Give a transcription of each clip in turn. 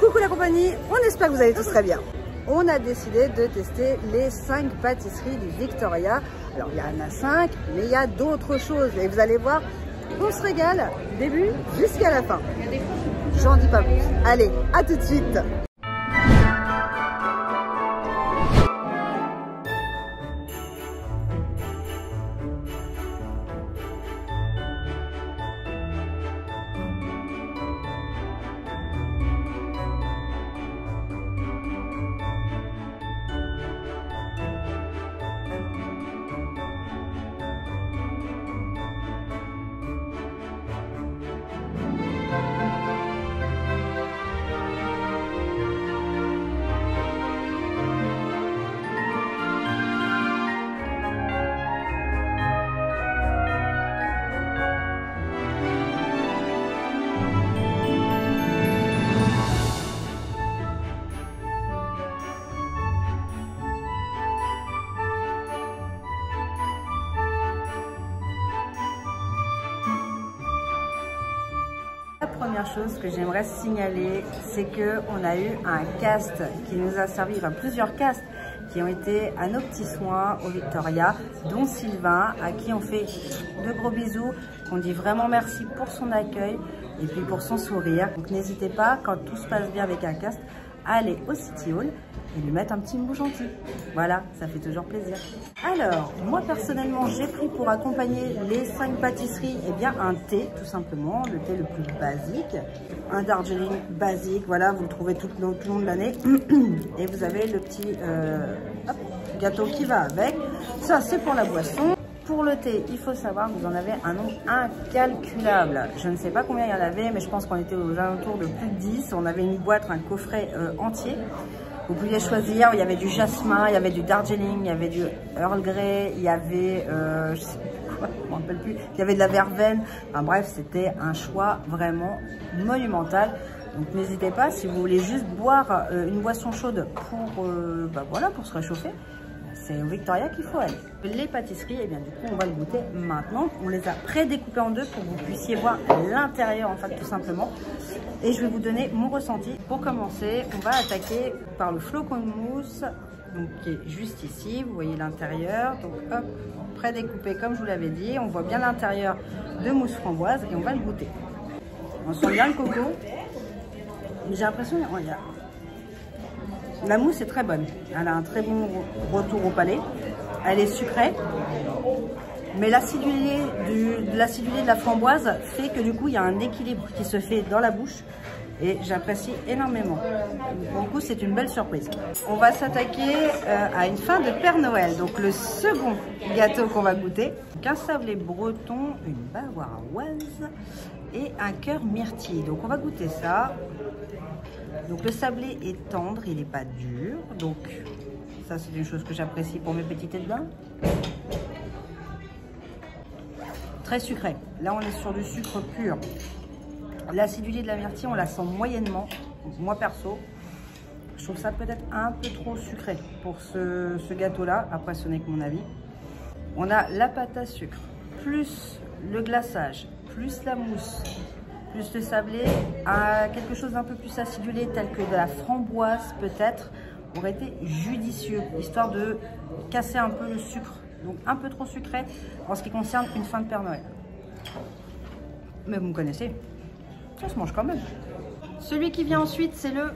Coucou la compagnie, on espère que vous allez tous très bien. On a décidé de tester les 5 pâtisseries du Victoria. Alors il y en a 5, mais il y a d'autres choses. Et vous allez voir, on se régale, début jusqu'à la fin. J'en dis pas plus. Allez, à tout de suite. La première chose que j'aimerais signaler, c'est qu'on a eu un cast qui nous a servi, enfin plusieurs casts qui ont été à nos petits soins au Victoria, dont Sylvain, à qui on fait de gros bisous, on dit vraiment merci pour son accueil et puis pour son sourire. Donc n'hésitez pas, quand tout se passe bien avec un cast, à aller au City Hall et lui mettre un petit mot gentil. Voilà, ça fait toujours plaisir. Alors, moi personnellement, j'ai pris pour accompagner les 5 pâtisseries, eh bien un thé, tout simplement, le thé le plus basique, un Darjeeling basique, voilà, vous le trouvez tout le long de l'année. Et vous avez le petit gâteau qui va avec. Ça, c'est pour la boisson. Pour le thé, il faut savoir que vous en avez un nombre incalculable. Je ne sais pas combien il y en avait, mais je pense qu'on était aux alentours de plus de 10. On avait une boîte, un coffret entier. Vous pouviez choisir, il y avait du jasmin, il y avait du Darjeeling, il y avait du Earl Grey, il y avait, je sais pas quoi, je ne me rappelle plus, il y avait de la verveine. Enfin bref, c'était un choix vraiment monumental. Donc n'hésitez pas, si vous voulez juste boire une boisson chaude pour, voilà, pour se réchauffer, c'est au Victoria qu'il faut aller. Les pâtisseries, eh bien du coup on va le goûter maintenant. On les a pré-découpées en deux pour que vous puissiez voir l'intérieur en fait tout simplement. Et je vais vous donner mon ressenti. Pour commencer, on va attaquer par le flocon de mousse, donc qui est juste ici. Vous voyez l'intérieur, donc hop, pré-découpé comme je vous l'avais dit. On voit bien l'intérieur de mousse framboise et on va le goûter. On sent bien le coco. J'ai l'impression qu'il y a... La mousse est très bonne, elle a un très bon retour au palais, elle est sucrée, mais l'acidulé de la framboise fait que du coup il y a un équilibre qui se fait dans la bouche et j'apprécie énormément. Du coup c'est une belle surprise. On va s'attaquer à une fin de Père Noël, donc le second gâteau qu'on va goûter. Un sablé breton, une bavaroise et un cœur myrtille. Donc on va goûter ça. Donc le sablé est tendre, il n'est pas dur, donc ça c'est une chose que j'apprécie pour mes petits têtes de bain. Très sucré, là on est sur du sucre pur. L'acidulé de la myrtille on la sent moyennement, donc moi perso, je trouve ça peut-être un peu trop sucré pour ce gâteau là, après ce n'est que mon avis. On a la pâte à sucre, plus le glaçage, plus la mousse, plus le sablé, à quelque chose d'un peu plus acidulé, tel que de la framboise peut-être, aurait été judicieux, histoire de casser un peu le sucre. Donc un peu trop sucré en ce qui concerne une fin de Père Noël. Mais vous me connaissez, ça se mange quand même. Celui qui vient ensuite, c'est le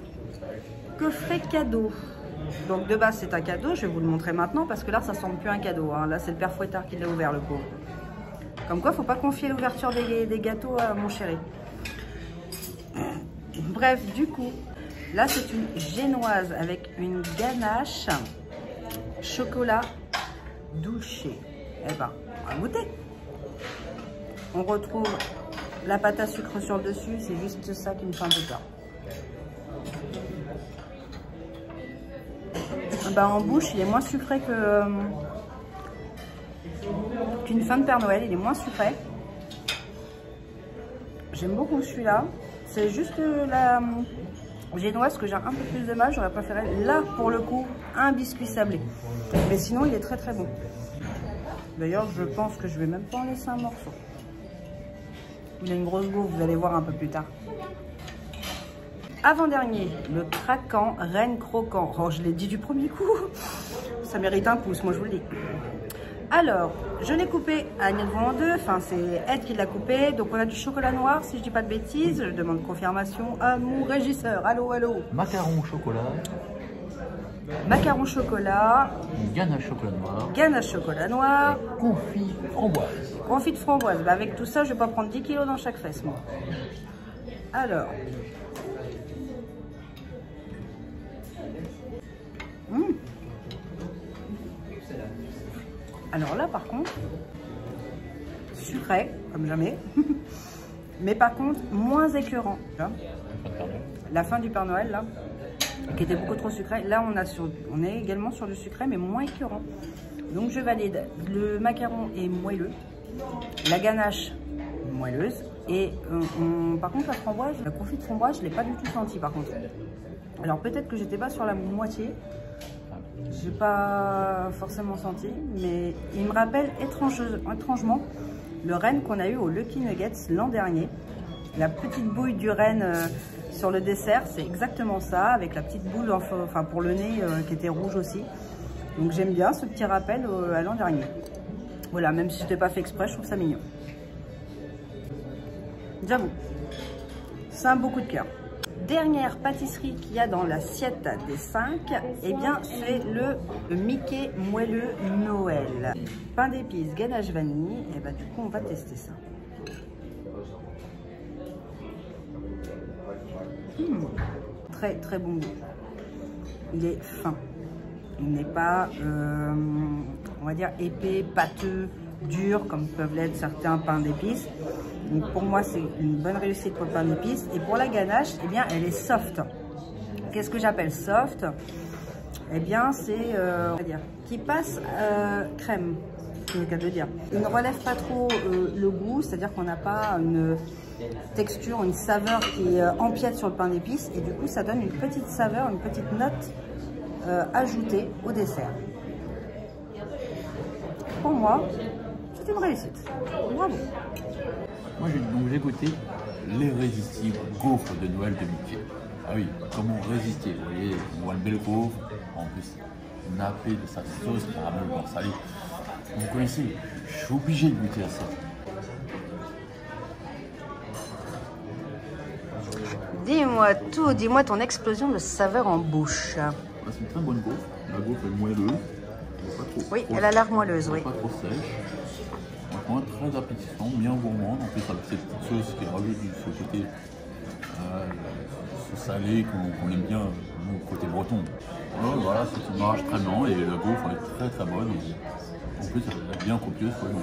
coffret cadeau. Donc de base c'est un cadeau, je vais vous le montrer maintenant parce que là ça semble plus un cadeau. Hein. Là c'est le père Fouettard qui l'a ouvert, le pauvre. Comme quoi, faut pas confier l'ouverture des gâteaux à mon chéri. Bref, du coup, là c'est une génoise avec une ganache chocolat douché. Eh ben, on va goûter. On retrouve la pâte à sucre sur le dessus, c'est juste ça qui me fait un peu peur. Ben, en bouche, il est moins sucré qu'une fin de Père Noël, il est moins sucré. J'aime beaucoup celui-là. C'est juste la génoise que j'ai un peu plus de mal. J'aurais préféré, là, pour le coup, un biscuit sablé. Mais sinon, il est très très bon. D'ailleurs, je pense que je vais même pas en laisser un morceau. Il a une grosse bouffe, vous allez voir un peu plus tard. Avant-dernier, le craquant Reine Croquant. Oh, je l'ai dit du premier coup. Ça mérite un pouce, moi je vous le dis. Alors, je l'ai coupé à en deux. Enfin, c'est Ed qui l'a coupé. Donc, on a du chocolat noir, si je dis pas de bêtises. Je demande confirmation à mon régisseur. Allô, allô. Macaron au chocolat. Macaron chocolat. Ganache chocolat noir. Ganache chocolat noir. Confit framboise. Confit de framboise. Bah, avec tout ça, je vais pas prendre 10 kilos dans chaque fesse, moi. Alors. Alors là, par contre, sucré, comme jamais. Mais par contre, moins écœurant. Là, la fin du Père Noël, là, qui était beaucoup trop sucré. Là, on est également sur du sucré, mais moins écœurant. Donc, je valide. Le macaron est moelleux. La ganache, moelleuse. Et par contre, la framboise, la confit de framboise, je ne l'ai pas du tout senti, par contre. Alors, peut-être que j'étais pas sur la moitié. J'ai pas forcément senti, mais il me rappelle étrangement le renne qu'on a eu au Lucky Nuggets l'an dernier. La petite bouille du renne sur le dessert, c'est exactement ça, avec la petite boule enfin, pour le nez qui était rouge aussi. Donc j'aime bien ce petit rappel à l'an dernier. Voilà, même si je n'étais pas fait exprès, je trouve ça mignon. J'avoue, c'est un beau coup de cœur. Dernière pâtisserie qu'il y a dans l'assiette des 5, eh bien c'est le Mickey moelleux Noël. Pain d'épices, ganache vanille, et bah du coup on va tester ça. Très très bon goût. Il est fin. Il n'est pas, on va dire, épais, pâteux, dur comme peuvent l'être certains pains d'épices. Donc pour moi, c'est une bonne réussite pour le pain d'épices. Et pour la ganache, eh bien, elle est soft. Qu'est-ce que j'appelle soft? Eh bien, c'est, on va dire, qui passe crème, c'est le cas de dire. Il ne relève pas trop le goût, c'est-à-dire qu'on n'a pas une texture, une saveur qui empiète sur le pain d'épices. Et du coup, ça donne une petite saveur, une petite note ajoutée au dessert. Pour moi, c'est une réussite. Bravo. Moi, j'ai goûté l'irrésistible gaufre de Noël de Mickey. Ah oui, comment résister? Vous voyez, on voit une belle gaufre, en plus nappée de sa sauce caramel beurre salé. Vous connaissez, je suis obligé de goûter à ça. Dis-moi tout, dis-moi ton explosion de saveur en bouche. C'est une très bonne gaufre. La gaufre est moelleuse. Pas trop, oui, elle a l'air moelleuse, oui. Pas trop sèche. Franchement, très appétissant, bien gourmand. En plus, avec cette petite sauce qui rajoute ce côté ce salé qu'on aime bien, nous, côté breton. Voilà, c'est une marge très bien et la gaufre est très très bonne. Et en plus, elle est bien copieuse. Donc,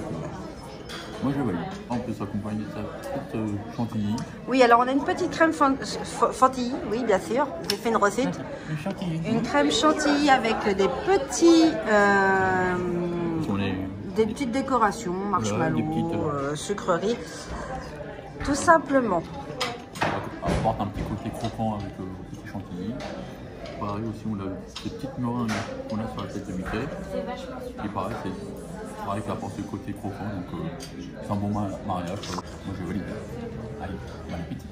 moi, je valide. On peut s'accompagner de sa petite chantilly. Oui, alors on a une petite crème chantilly, oui, bien sûr. J'ai fait une recette. Une crème chantilly avec des petits... des petites décorations, marshmallows, sucreries, tout simplement. Ça apporte un petit côté croquant avec le petit chantilly. Pareil aussi, on a ces petites meringues qu'on a sur la tête de Mickey. Et pareil, c'est pareil qui apporte ce côté croquant, donc c'est un bon mariage. Moi je valide. Allez, bon appétit.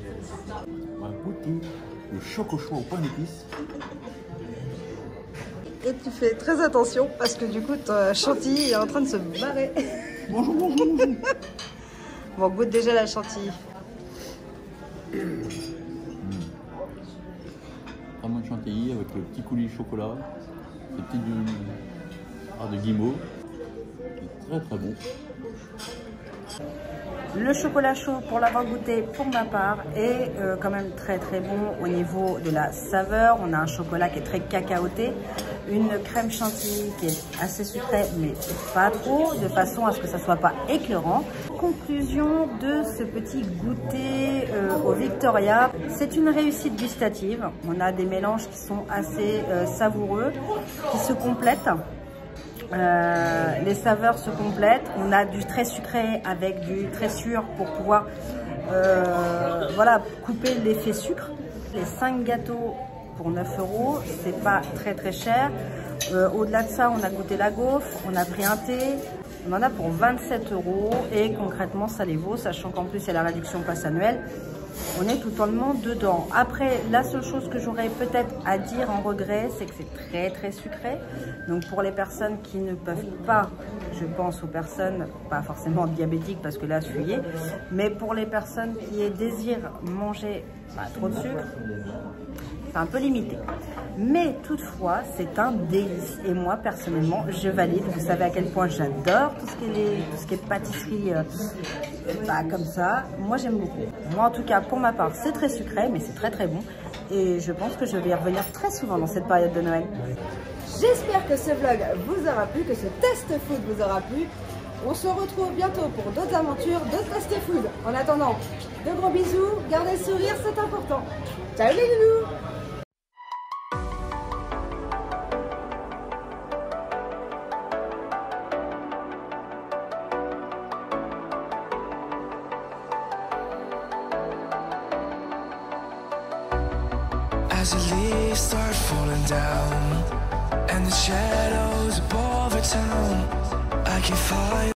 On va goûter le choco-choix au pain d'épices. Et tu fais très attention parce que du coup, ton chantilly est en train de se barrer. Bonjour, bonjour, bonjour. Bon, goûte déjà la chantilly. Très bon chantilly avec le petit coulis chocolat, ces petites de guimauve. C'est très très bon. Le chocolat chaud, pour l'avoir goûté pour ma part, est quand même très très bon au niveau de la saveur. On a un chocolat qui est très cacaoté, une crème chantilly qui est assez sucrée mais pas trop, de façon à ce que ça soit pas écœurant. Conclusion de ce petit goûter au Victoria, c'est une réussite gustative. On a des mélanges qui sont assez savoureux, qui se complètent. Les saveurs se complètent. On a du très sucré avec du très sûr pour pouvoir voilà, couper l'effet sucre. Les 5 gâteaux pour 9 €, c'est pas très très cher. Au-delà de ça, on a goûté la gaufre, on a pris un thé. On en a pour 27 € et concrètement ça les vaut, sachant qu'en plus il y a la réduction passe annuelle. on est totalement dedans. Après, la seule chose que j'aurais peut-être à dire en regret, c'est que c'est très très sucré. Donc pour les personnes qui ne peuvent pas, je pense aux personnes, pas forcément diabétiques parce que là fuyez, mais pour les personnes qui désirent manger trop de sucre, c'est un peu limité. Mais toutefois, c'est un délice. Et moi, personnellement, je valide. Vous savez à quel point j'adore tout ce qui est pâtisserie comme ça. Moi, j'aime beaucoup. Moi, en tout cas, pour ma part, c'est très sucré, mais c'est très très bon. Et je pense que je vais y revenir très souvent dans cette période de Noël. J'espère que ce vlog vous aura plu, que ce test food vous aura plu. On se retrouve bientôt pour d'autres aventures, d'autres fast food. En attendant, de gros bisous, gardez le sourire, c'est important. Ciao les loulous! As the leaves start falling down and the shadows above our town, I can find